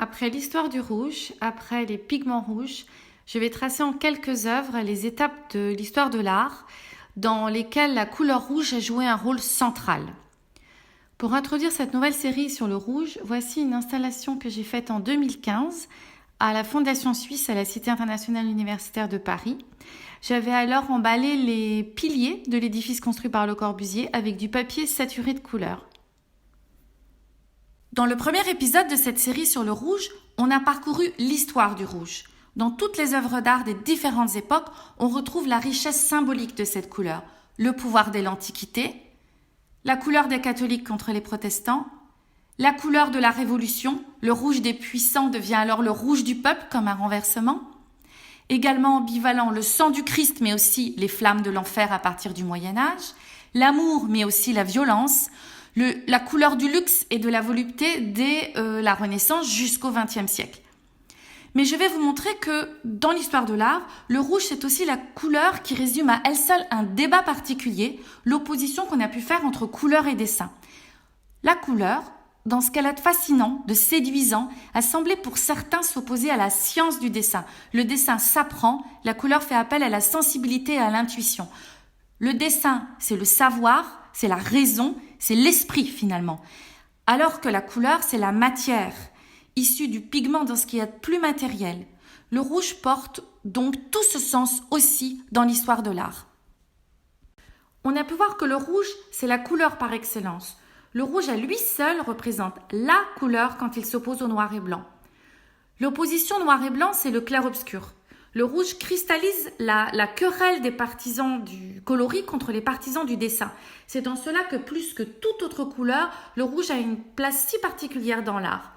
Après l'histoire du rouge, après les pigments rouges, je vais tracer en quelques œuvres les étapes de l'histoire de l'art dans lesquelles la couleur rouge a joué un rôle central. Pour introduire cette nouvelle série sur le rouge, voici une installation que j'ai faite en 2015 à la Fondation Suisse à la Cité internationale universitaire de Paris. J'avais alors emballé les piliers de l'édifice construit par Le Corbusier avec du papier saturé de couleurs. Dans le premier épisode de cette série sur le rouge, on a parcouru l'histoire du rouge. Dans toutes les œuvres d'art des différentes époques, on retrouve la richesse symbolique de cette couleur, le pouvoir de l'Antiquité, la couleur des catholiques contre les protestants, la couleur de la Révolution, le rouge des puissants devient alors le rouge du peuple comme un renversement, également ambivalent le sang du Christ mais aussi les flammes de l'enfer à partir du Moyen-Âge, l'amour mais aussi la violence, la couleur du luxe et de la volupté dès la Renaissance jusqu'au XXe siècle. Mais je vais vous montrer que dans l'histoire de l'art, le rouge c'est aussi la couleur qui résume à elle seule un débat particulier, l'opposition qu'on a pu faire entre couleur et dessin. La couleur, dans ce qu'elle a de fascinant, de séduisant, a semblé pour certains s'opposer à la science du dessin. Le dessin s'apprend, la couleur fait appel à la sensibilité et à l'intuition. Le dessin, c'est le savoir, c'est la raison, c'est l'esprit finalement. Alors que la couleur, c'est la matière, issue du pigment dans ce qu'il y a de plus matériel. Le rouge porte donc tout ce sens aussi dans l'histoire de l'art. On a pu voir que le rouge, c'est la couleur par excellence. Le rouge à lui seul représente la couleur quand il s'oppose au noir et blanc. L'opposition noir et blanc, c'est le clair-obscur. Le rouge cristallise la querelle des partisans du coloris contre les partisans du dessin. C'est dans cela que plus que toute autre couleur, le rouge a une place si particulière dans l'art.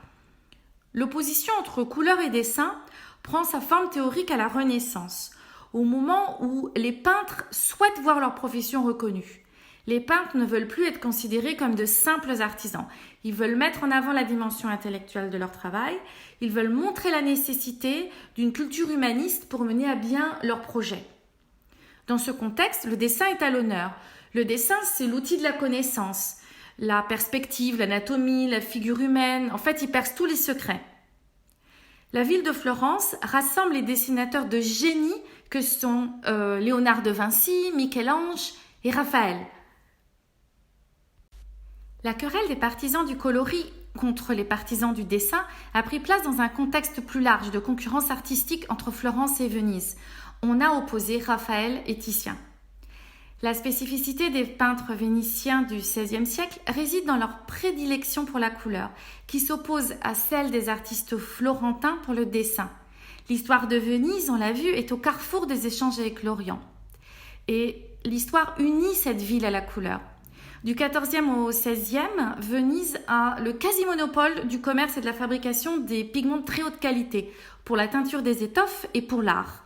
L'opposition entre couleur et dessin prend sa forme théorique à la Renaissance, au moment où les peintres souhaitent voir leur profession reconnue. Les peintres ne veulent plus être considérés comme de simples artisans. Ils veulent mettre en avant la dimension intellectuelle de leur travail. Ils veulent montrer la nécessité d'une culture humaniste pour mener à bien leur projet. Dans ce contexte, le dessin est à l'honneur. Le dessin, c'est l'outil de la connaissance. La perspective, l'anatomie, la figure humaine, en fait, il perce tous les secrets. La ville de Florence rassemble les dessinateurs de génie que sont Léonard de Vinci, Michel-Ange et Raphaël. La querelle des partisans du coloris contre les partisans du dessin a pris place dans un contexte plus large de concurrence artistique entre Florence et Venise. On a opposé Raphaël et Titien. La spécificité des peintres vénitiens du XVIe siècle réside dans leur prédilection pour la couleur, qui s'oppose à celle des artistes florentins pour le dessin. L'histoire de Venise, on l'a vu, est au carrefour des échanges avec l'Orient. Et l'histoire unit cette ville à la couleur. Du XIVe au XVIe, Venise a le quasi-monopole du commerce et de la fabrication des pigments de très haute qualité pour la teinture des étoffes et pour l'art.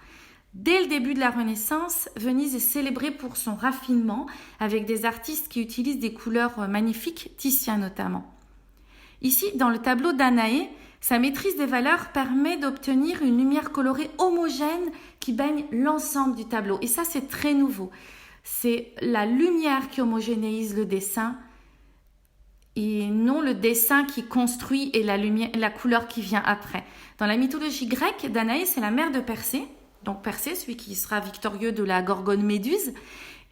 Dès le début de la Renaissance, Venise est célébrée pour son raffinement avec des artistes qui utilisent des couleurs magnifiques, Titien notamment. Ici, dans le tableau d'Anaé, sa maîtrise des valeurs permet d'obtenir une lumière colorée homogène qui baigne l'ensemble du tableau. Et ça, c'est très nouveau. C'est la lumière qui homogénéise le dessin et non le dessin qui construit et la couleur qui vient après. Dans la mythologie grecque, Danaé, c'est la mère de Persée, donc Persée, celui qui sera victorieux de la gorgone Méduse,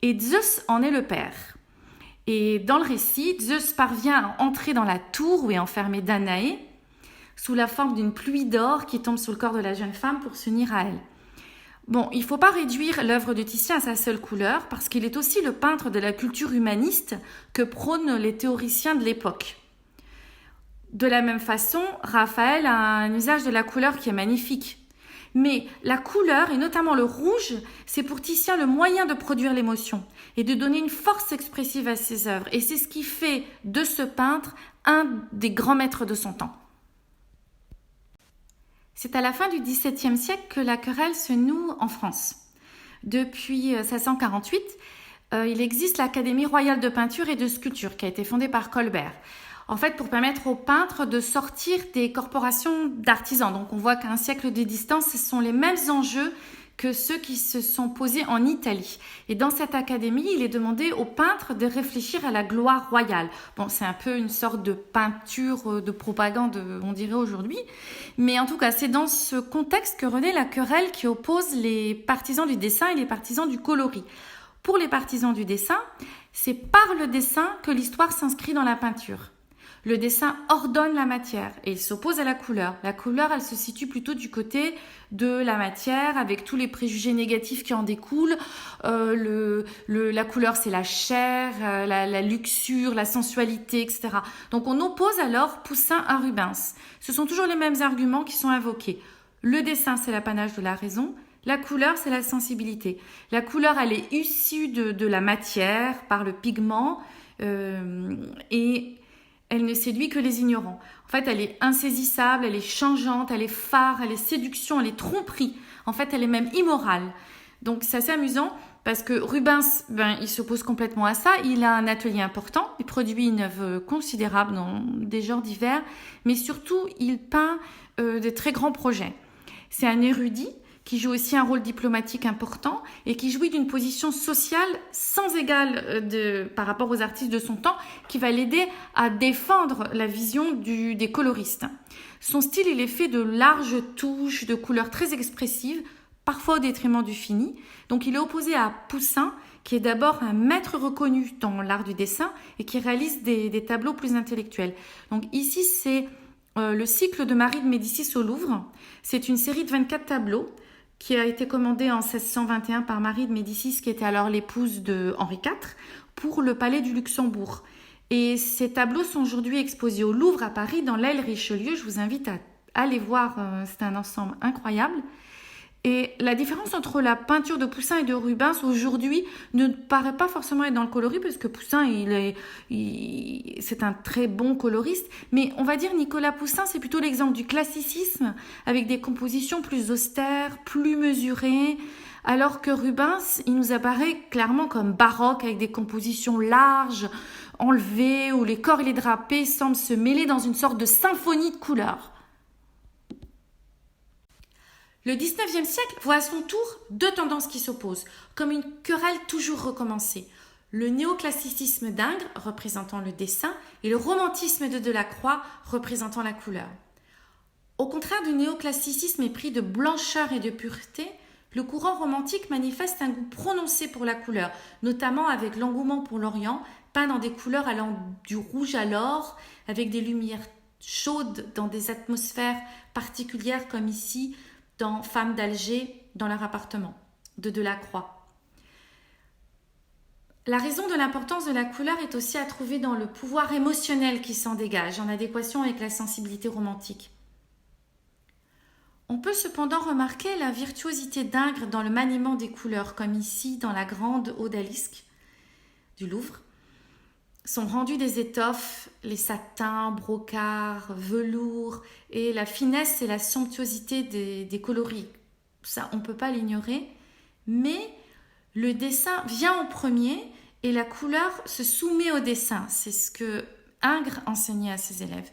et Zeus en est le père. Et dans le récit, Zeus parvient à entrer dans la tour où est enfermée Danaé, sous la forme d'une pluie d'or qui tombe sur le corps de la jeune femme pour s'unir à elle. Bon, il ne faut pas réduire l'œuvre de Titien à sa seule couleur, parce qu'il est aussi le peintre de la culture humaniste que prônent les théoriciens de l'époque. De la même façon, Raphaël a un usage de la couleur qui est magnifique. Mais la couleur, et notamment le rouge, c'est pour Titien le moyen de produire l'émotion et de donner une force expressive à ses œuvres. Et c'est ce qui fait de ce peintre un des grands maîtres de son temps. C'est à la fin du XVIIe siècle que la querelle se noue en France. Depuis 1648, il existe l'Académie royale de peinture et de sculpture qui a été fondée par Colbert. En fait, pour permettre aux peintres de sortir des corporations d'artisans. Donc on voit qu'à un siècle de distance, ce sont les mêmes enjeux que ceux qui se sont posés en Italie. Et dans cette académie, il est demandé aux peintres de réfléchir à la gloire royale. Bon, c'est un peu une sorte de peinture de propagande, on dirait aujourd'hui. Mais en tout cas, c'est dans ce contexte que renaît la querelle qui oppose les partisans du dessin et les partisans du coloris. Pour les partisans du dessin, c'est par le dessin que l'histoire s'inscrit dans la peinture. Le dessin ordonne la matière et il s'oppose à la couleur. La couleur, elle se situe plutôt du côté de la matière avec tous les préjugés négatifs qui en découlent. La couleur, c'est la chair, la luxure, la sensualité, etc. Donc on oppose alors Poussin à Rubens. Ce sont toujours les mêmes arguments qui sont invoqués. Le dessin, c'est l'apanage de la raison. La couleur, c'est la sensibilité. La couleur, elle est issue de la matière par le pigment et elle ne séduit que les ignorants. En fait, elle est insaisissable, elle est changeante, elle est phare, elle est séduction, elle est tromperie. En fait, elle est même immorale. Donc, c'est assez amusant parce que Rubens, il s'oppose complètement à ça. Il a un atelier important, il produit une œuvre considérable dans des genres divers, mais surtout, il peint de très grands projets. C'est un érudit qui joue aussi un rôle diplomatique important et qui jouit d'une position sociale sans égale par rapport aux artistes de son temps, qui va l'aider à défendre la vision des coloristes. Son style, il est fait de larges touches, de couleurs très expressives, parfois au détriment du fini. Donc il est opposé à Poussin, qui est d'abord un maître reconnu dans l'art du dessin et qui réalise des tableaux plus intellectuels. Donc ici, c'est le cycle de Marie de Médicis au Louvre. C'est une série de 24 tableaux qui a été commandée en 1621 par Marie de Médicis, qui était alors l'épouse de Henri IV, pour le palais du Luxembourg. Et ces tableaux sont aujourd'hui exposés au Louvre à Paris, dans l'aile Richelieu. Je vous invite à aller voir, c'est un ensemble incroyable. Et la différence entre la peinture de Poussin et de Rubens aujourd'hui ne paraît pas forcément être dans le coloris, parce que Poussin, c'est un très bon coloriste. Mais on va dire Nicolas Poussin, c'est plutôt l'exemple du classicisme, avec des compositions plus austères, plus mesurées, alors que Rubens, il nous apparaît clairement comme baroque, avec des compositions larges, enlevées, où les corps et les drapés semblent se mêler dans une sorte de symphonie de couleurs. Le 19e siècle voit à son tour deux tendances qui s'opposent, comme une querelle toujours recommencée. Le néoclassicisme d'Ingres, représentant le dessin, et le romantisme de Delacroix, représentant la couleur. Au contraire du néoclassicisme épris de blancheur et de pureté, le courant romantique manifeste un goût prononcé pour la couleur, notamment avec l'engouement pour l'Orient, peint dans des couleurs allant du rouge à l'or, avec des lumières chaudes dans des atmosphères particulières comme ici, dans Femmes d'Alger, dans leur appartement, de Delacroix. La raison de l'importance de la couleur est aussi à trouver dans le pouvoir émotionnel qui s'en dégage, en adéquation avec la sensibilité romantique. On peut cependant remarquer la virtuosité d'Ingres dans le maniement des couleurs, comme ici dans la grande odalisque du Louvre. Sont rendus des étoffes, les satins, brocarts, velours, et la finesse et la somptuosité des coloris. Ça, on ne peut pas l'ignorer, mais le dessin vient en premier et la couleur se soumet au dessin. C'est ce que Ingres enseignait à ses élèves.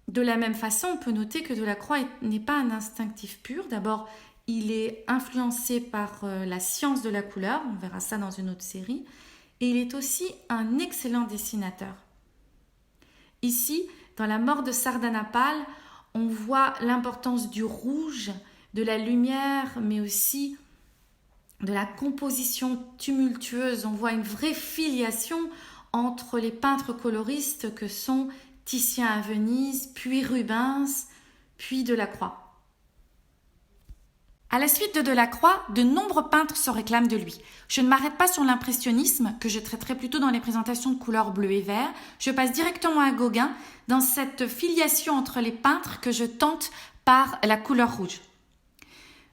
De la même façon, on peut noter que Delacroix n'est pas un instinctif pur. D'abord, il est influencé par la science de la couleur, on verra ça dans une autre série, et il est aussi un excellent dessinateur. Ici, dans La mort de Sardanapale, on voit l'importance du rouge, de la lumière, mais aussi de la composition tumultueuse. On voit une vraie filiation entre les peintres coloristes que sont Titien à Venise, puis Rubens, puis Delacroix. À la suite de Delacroix, de nombreux peintres se réclament de lui. Je ne m'arrête pas sur l'impressionnisme, que je traiterai plutôt dans les présentations de couleurs bleu et vert. Je passe directement à Gauguin, dans cette filiation entre les peintres que je tente par la couleur rouge.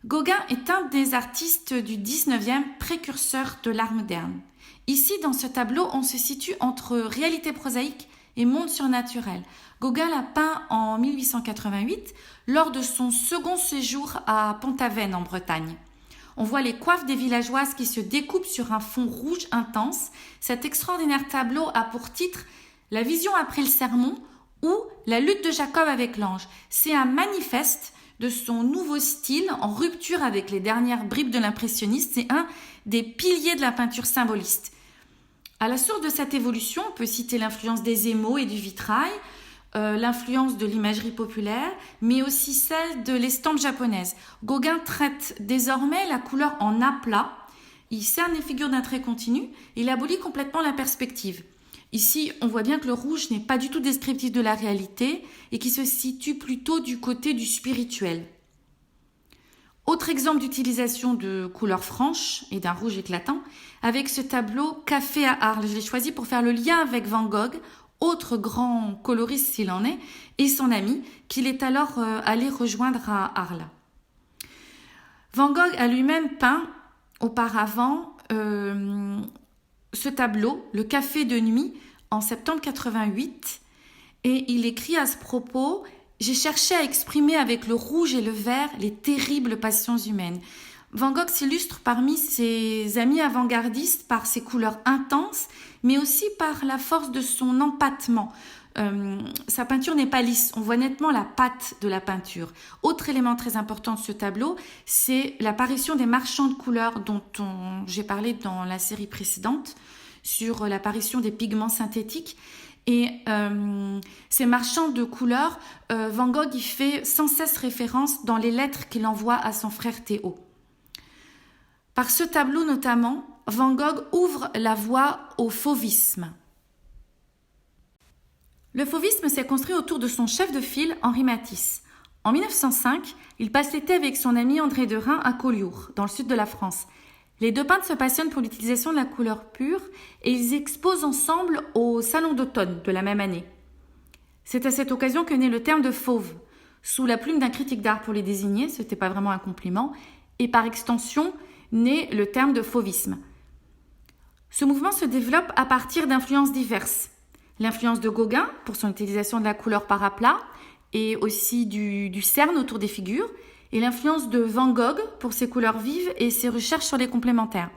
Gauguin est un des artistes du 19e, précurseur de l'art moderne. Ici, dans ce tableau, on se situe entre réalité prosaïque et monde surnaturel. Gauguin l'a peint en 1888 lors de son second séjour à Pont-Aven en Bretagne. On voit les coiffes des villageoises qui se découpent sur un fond rouge intense. Cet extraordinaire tableau a pour titre « La vision après le sermon » ou « La lutte de Jacob avec l'ange ». C'est un manifeste de son nouveau style en rupture avec les dernières bribes de l'impressionniste. C'est un des piliers de la peinture symboliste. À la source de cette évolution, on peut citer l'influence des émaux et du vitrail, l'influence de l'imagerie populaire, mais aussi celle de l'estampe japonaise. Gauguin traite désormais la couleur en aplat. Il cerne les figures d'un trait continu. Il abolit complètement la perspective. Ici, on voit bien que le rouge n'est pas du tout descriptif de la réalité et qui se situe plutôt du côté du spirituel. Autre exemple d'utilisation de couleurs franches et d'un rouge éclatant, avec ce tableau Café à Arles. Je l'ai choisi pour faire le lien avec Van Gogh, autre grand coloriste s'il en est, et son ami, qu'il est alors allé rejoindre à Arles. Van Gogh a lui-même peint auparavant ce tableau, le Café de nuit, en septembre 88, et il écrit à ce propos: « J'ai cherché à exprimer avec le rouge et le vert les terribles passions humaines. » Van Gogh s'illustre parmi ses amis avant-gardistes par ses couleurs intenses, mais aussi par la force de son empattement. Sa peinture n'est pas lisse, on voit nettement la patte de la peinture. Autre élément très important de ce tableau, c'est l'apparition des marchands de couleurs dont j'ai parlé dans la série précédente, sur l'apparition des pigments synthétiques. Et ces marchands de couleurs, Van Gogh y fait sans cesse référence dans les lettres qu'il envoie à son frère Théo. Par ce tableau notamment, Van Gogh ouvre la voie au fauvisme. Le fauvisme s'est construit autour de son chef de file, Henri Matisse. En 1905, il passe l'été avec son ami André Derain à Collioure, dans le sud de la France. Les deux peintres se passionnent pour l'utilisation de la couleur pure et ils exposent ensemble au Salon d'automne de la même année. C'est à cette occasion que naît le terme de fauve, sous la plume d'un critique d'art pour les désigner, ce n'était pas vraiment un compliment, et par extension naît le terme de fauvisme. Ce mouvement se développe à partir d'influences diverses. L'influence de Gauguin pour son utilisation de la couleur par aplat et aussi du cerne autour des figures, et l'influence de Van Gogh pour ses couleurs vives et ses recherches sur les complémentaires.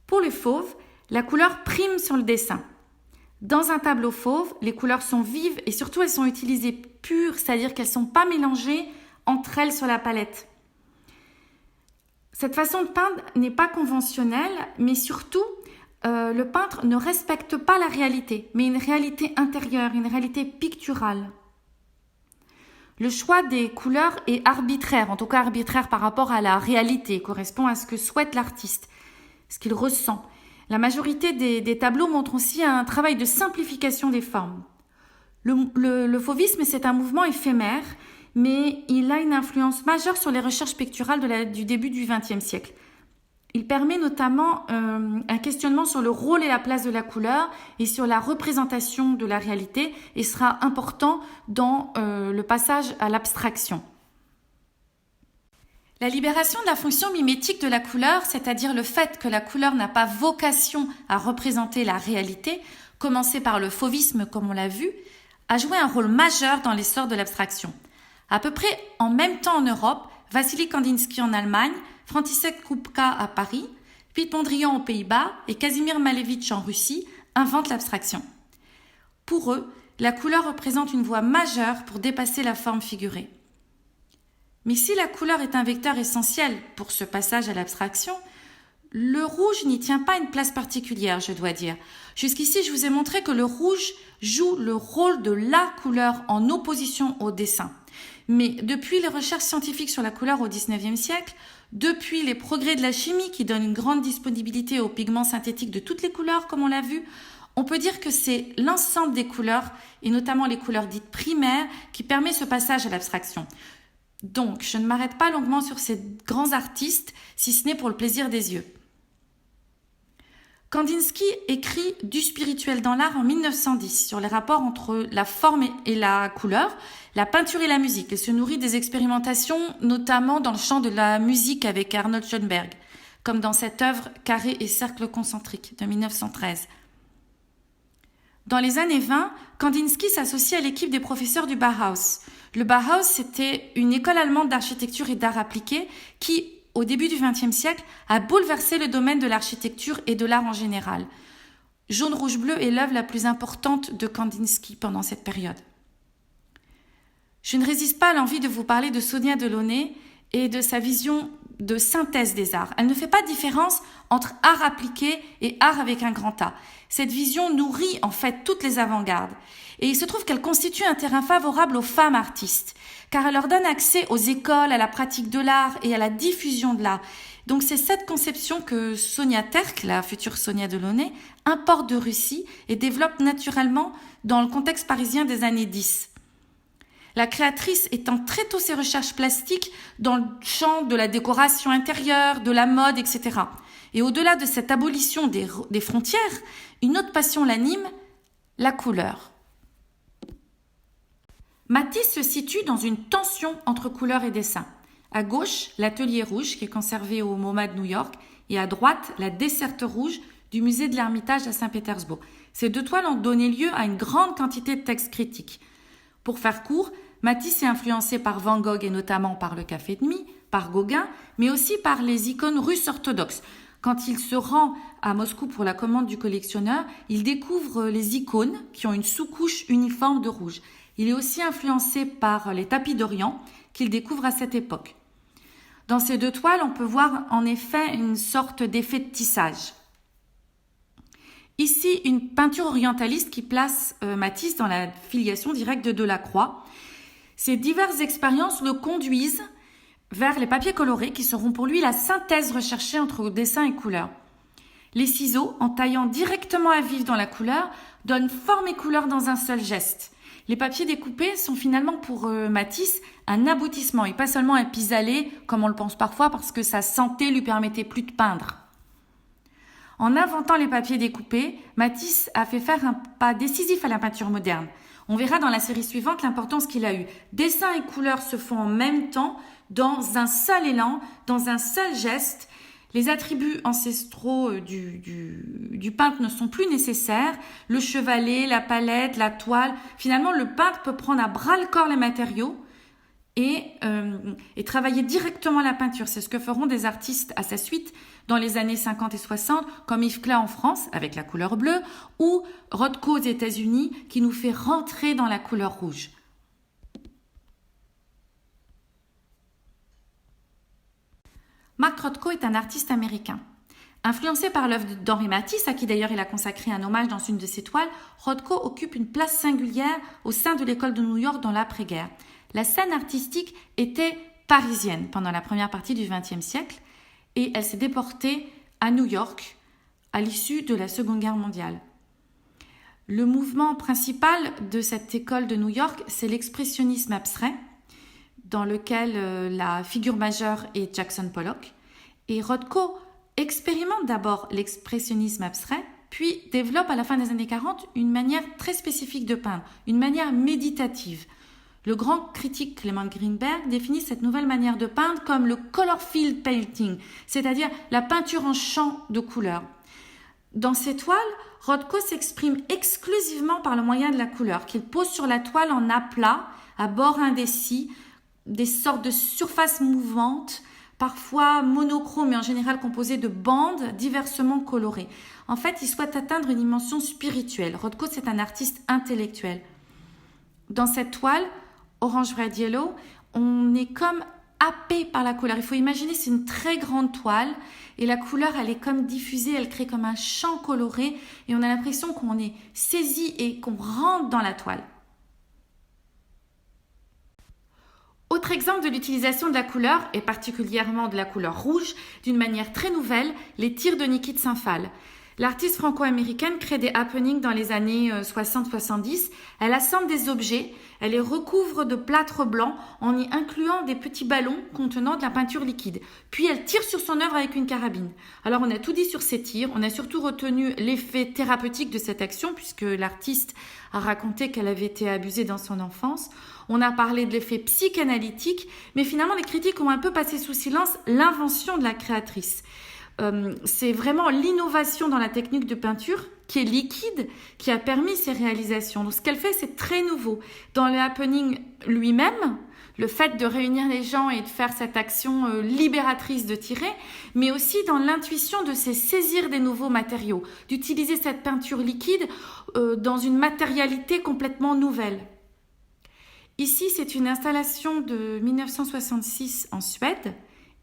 Pour les fauves, la couleur prime sur le dessin. Dans un tableau fauve, les couleurs sont vives et surtout elles sont utilisées pures, c'est-à-dire qu'elles ne sont pas mélangées entre elles sur la palette. Cette façon de peindre n'est pas conventionnelle, mais surtout, le peintre ne respecte pas la réalité, mais une réalité intérieure, une réalité picturale. Le choix des couleurs est arbitraire, en tout cas arbitraire par rapport à la réalité, correspond à ce que souhaite l'artiste, ce qu'il ressent. La majorité des tableaux montrent aussi un travail de simplification des formes. Le fauvisme, c'est un mouvement éphémère, mais il a une influence majeure sur les recherches picturales du début du XXe siècle. Il permet notamment un questionnement sur le rôle et la place de la couleur et sur la représentation de la réalité et sera important dans le passage à l'abstraction. La libération de la fonction mimétique de la couleur, c'est-à-dire le fait que la couleur n'a pas vocation à représenter la réalité, commencé par le fauvisme comme on l'a vu, a joué un rôle majeur dans l'essor de l'abstraction. À peu près en même temps en Europe, Wassily Kandinsky en Allemagne, František Krupka à Paris, Piet Mondrian aux Pays-Bas et Kazimir Malevich en Russie inventent l'abstraction. Pour eux, la couleur représente une voie majeure pour dépasser la forme figurée. Mais si la couleur est un vecteur essentiel pour ce passage à l'abstraction, le rouge n'y tient pas une place particulière, je dois dire. Jusqu'ici, je vous ai montré que le rouge joue le rôle de la couleur en opposition au dessin. Mais depuis les recherches scientifiques sur la couleur au XIXe siècle, depuis les progrès de la chimie qui donnent une grande disponibilité aux pigments synthétiques de toutes les couleurs, comme on l'a vu, on peut dire que c'est l'ensemble des couleurs, et notamment les couleurs dites primaires, qui permet ce passage à l'abstraction. Donc, je ne m'arrête pas longuement sur ces grands artistes, si ce n'est pour le plaisir des yeux. Kandinsky écrit Du spirituel dans l'art en 1910 sur les rapports entre la forme et la couleur, la peinture et la musique. Il se nourrit des expérimentations, notamment dans le champ de la musique avec Arnold Schoenberg, comme dans cette œuvre Carré et cercle concentrique de 1913. Dans les années 20, Kandinsky s'associe à l'équipe des professeurs du Bauhaus. Le Bauhaus, c'était une école allemande d'architecture et d'art appliqué qui, au début du XXe siècle, a bouleversé le domaine de l'architecture et de l'art en général. Jaune, rouge, bleu est l'œuvre la plus importante de Kandinsky pendant cette période. je ne résiste pas à l'envie de vous parler de Sonia Delaunay et de sa vision de synthèse des arts. Elle ne fait pas de différence entre art appliqué et art avec un grand A. Cette vision nourrit en fait toutes les avant-gardes. Et il se trouve qu'elle constitue un terrain favorable aux femmes artistes, car elle leur donne accès aux écoles, à la pratique de l'art et à la diffusion de l'art. Donc c'est cette conception que Sonia Terk, la future Sonia Delaunay, importe de Russie et développe naturellement dans le contexte parisien des années 10. La créatrice étend très tôt ses recherches plastiques dans le champ de la décoration intérieure, de la mode, etc. Et au-delà de cette abolition des frontières, une autre passion l'anime, la couleur. Matisse se situe dans une tension entre couleur et dessin. À gauche, l'Atelier rouge qui est conservé au MoMA de New York et à droite, la Desserte rouge du musée de l'Ermitage à Saint-Pétersbourg. Ces deux toiles ont donné lieu à une grande quantité de textes critiques. Pour faire court, Matisse est influencé par Van Gogh et notamment par le Café de Nuit, par Gauguin, mais aussi par les icônes russes orthodoxes. Quand il se rend à Moscou pour la commande du collectionneur, il découvre les icônes qui ont une sous-couche uniforme de rouge. Il est aussi influencé par les tapis d'Orient qu'il découvre à cette époque. Dans ces deux toiles, on peut voir en effet une sorte d'effet de tissage. Ici, une peinture orientaliste qui place Matisse dans la filiation directe de Delacroix. Ces diverses expériences le conduisent vers les papiers colorés qui seront pour lui la synthèse recherchée entre dessin et couleur. Les ciseaux, en taillant directement à vif dans la couleur, donnent forme et couleur dans un seul geste. Les papiers découpés sont finalement pour Matisse un aboutissement et pas seulement un pis-aller comme on le pense parfois parce que sa santé lui permettait plus de peindre. En inventant les papiers découpés, Matisse a fait faire un pas décisif à la peinture moderne. On verra dans la série suivante l'importance qu'il a eue. Dessin et couleur se font en même temps, dans un seul élan, dans un seul geste. Les attributs ancestraux du peintre ne sont plus nécessaires. Le chevalet, la palette, la toile. Finalement, le peintre peut prendre à bras-le-corps les matériaux et travailler directement la peinture. C'est ce que feront des artistes à sa suite dans les années 50 et 60, comme Yves Klein en France, avec la couleur bleue, ou Rothko aux États-Unis, qui nous fait rentrer dans la couleur rouge. Mark Rothko est un artiste américain. Influencé par l'œuvre d'Henri Matisse, à qui d'ailleurs il a consacré un hommage dans une de ses toiles, Rothko occupe une place singulière au sein de l'école de New York dans l'après-guerre. La scène artistique était parisienne pendant la première partie du XXe siècle et elle s'est déportée à New York à l'issue de la Seconde Guerre mondiale. Le mouvement principal de cette école de New York, c'est l'expressionnisme abstrait, dans lequel la figure majeure est Jackson Pollock. Et Rothko expérimente d'abord l'expressionnisme abstrait, puis développe à la fin des années 40 une manière très spécifique de peindre, une manière méditative. Le grand critique Clement Greenberg définit cette nouvelle manière de peindre comme le color field painting, c'est-à-dire la peinture en champ de couleurs. Dans ces toiles, Rothko s'exprime exclusivement par le moyen de la couleur, qu'il pose sur la toile en aplat, à bord indécis, des sortes de surfaces mouvantes, parfois monochromes mais en général composées de bandes diversement colorées. En fait, il souhaite atteindre une dimension spirituelle. Rothko, c'est un artiste intellectuel. Dans cette toile, Orange Red Yellow, on est comme happé par la couleur. Il faut imaginer, c'est une très grande toile et la couleur, elle est comme diffusée, elle crée comme un champ coloré et on a l'impression qu'on est saisi et qu'on rentre dans la toile. Autre exemple de l'utilisation de la couleur, et particulièrement de la couleur rouge, d'une manière très nouvelle, les tirs de Niki de Saint-Phal. L'artiste franco-américaine crée des happenings dans les années 60-70. Elle assemble des objets, elle les recouvre de plâtre blanc en y incluant des petits ballons contenant de la peinture liquide. Puis elle tire sur son œuvre avec une carabine. Alors on a tout dit sur ces tirs, on a surtout retenu l'effet thérapeutique de cette action puisque l'artiste a raconté qu'elle avait été abusée dans son enfance. On a parlé de l'effet psychanalytique, mais finalement les critiques ont un peu passé sous silence l'invention de la créatrice. C'est vraiment l'innovation dans la technique de peinture qui est liquide qui a permis ces réalisations. Donc ce qu'elle fait, c'est très nouveau. Dans le happening lui-même, le fait de réunir les gens et de faire cette action libératrice de tirer, mais aussi dans l'intuition de se saisir des nouveaux matériaux, d'utiliser cette peinture liquide dans une matérialité complètement nouvelle. Ici, c'est une installation de 1966 en Suède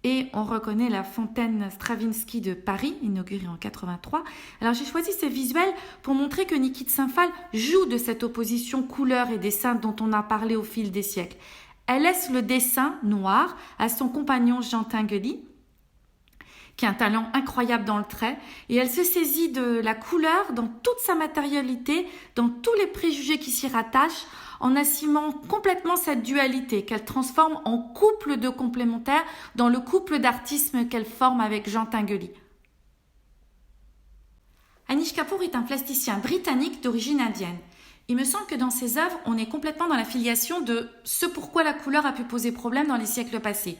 et on reconnaît la fontaine Stravinsky de Paris, inaugurée en 83. Alors j'ai choisi ces visuels pour montrer que Niki de Saint-Phalle joue de cette opposition couleur et dessin dont on a parlé au fil des siècles. Elle laisse le dessin noir à son compagnon Jean Tinguely, qui a un talent incroyable dans le trait, et elle se saisit de la couleur dans toute sa matérialité, dans tous les préjugés qui s'y rattachent, en assumant complètement cette dualité qu'elle transforme en couple de complémentaires dans le couple d'artisme qu'elle forme avec Jean Tinguely. Anish Kapoor est un plasticien britannique d'origine indienne. Il me semble que dans ses œuvres, on est complètement dans la filiation de ce pourquoi la couleur a pu poser problème dans les siècles passés.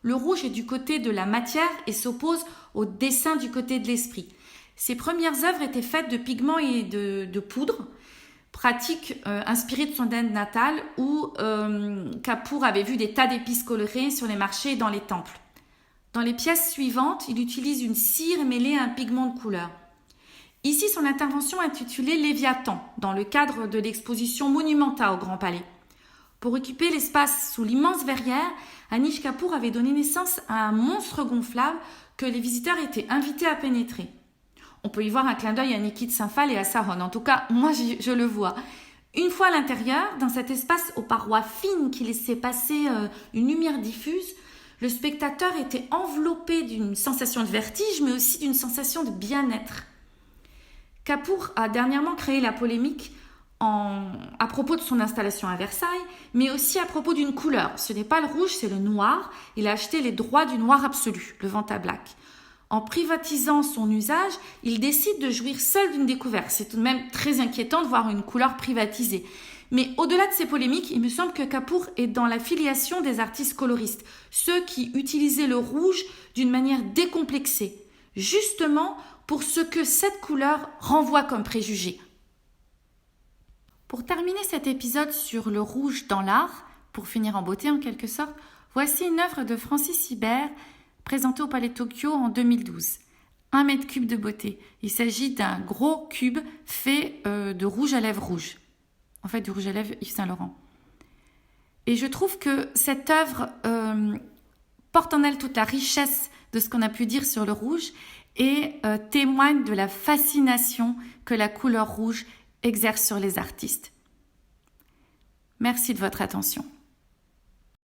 Le rouge est du côté de la matière et s'oppose au dessin du côté de l'esprit. Ses premières œuvres étaient faites de pigments et de poudre, pratique inspirée de son Inde natale où Kapoor avait vu des tas d'épices colorées sur les marchés et dans les temples. Dans les pièces suivantes, il utilise une cire mêlée à un pigment de couleur. Ici, son intervention intitulée Léviathan, dans le cadre de l'exposition Monumenta au Grand Palais. Pour occuper l'espace sous l'immense verrière, Anish Kapoor avait donné naissance à un monstre gonflable que les visiteurs étaient invités à pénétrer. On peut y voir un clin d'œil à Niki de Saint-Phalle et à Saron. En tout cas, moi, je le vois. Une fois à l'intérieur, dans cet espace aux parois fines qui laissait passer une lumière diffuse, le spectateur était enveloppé d'une sensation de vertige, mais aussi d'une sensation de bien-être. Kapoor a dernièrement créé la polémique à propos de son installation à Versailles, mais aussi à propos d'une couleur. Ce n'est pas le rouge, c'est le noir. Il a acheté les droits du noir absolu, le Vantablack. En privatisant son usage, il décide de jouir seul d'une découverte. C'est tout de même très inquiétant de voir une couleur privatisée. Mais au-delà de ces polémiques, il me semble que Kapoor est dans la filiation des artistes coloristes, ceux qui utilisaient le rouge d'une manière décomplexée, justement pour ce que cette couleur renvoie comme préjugé. Pour terminer cet épisode sur le rouge dans l'art, pour finir en beauté en quelque sorte, voici une œuvre de Francis Hibert présentée au Palais Tokyo en 2012. 1 mètre cube de beauté. Il s'agit d'un gros cube fait de rouge à lèvres rouge. En fait, du rouge à lèvres Yves Saint Laurent. Et je trouve que cette œuvre porte en elle toute la richesse de ce qu'on a pu dire sur le rouge et témoigne de la fascination que la couleur rouge exerce sur les artistes. Merci de votre attention.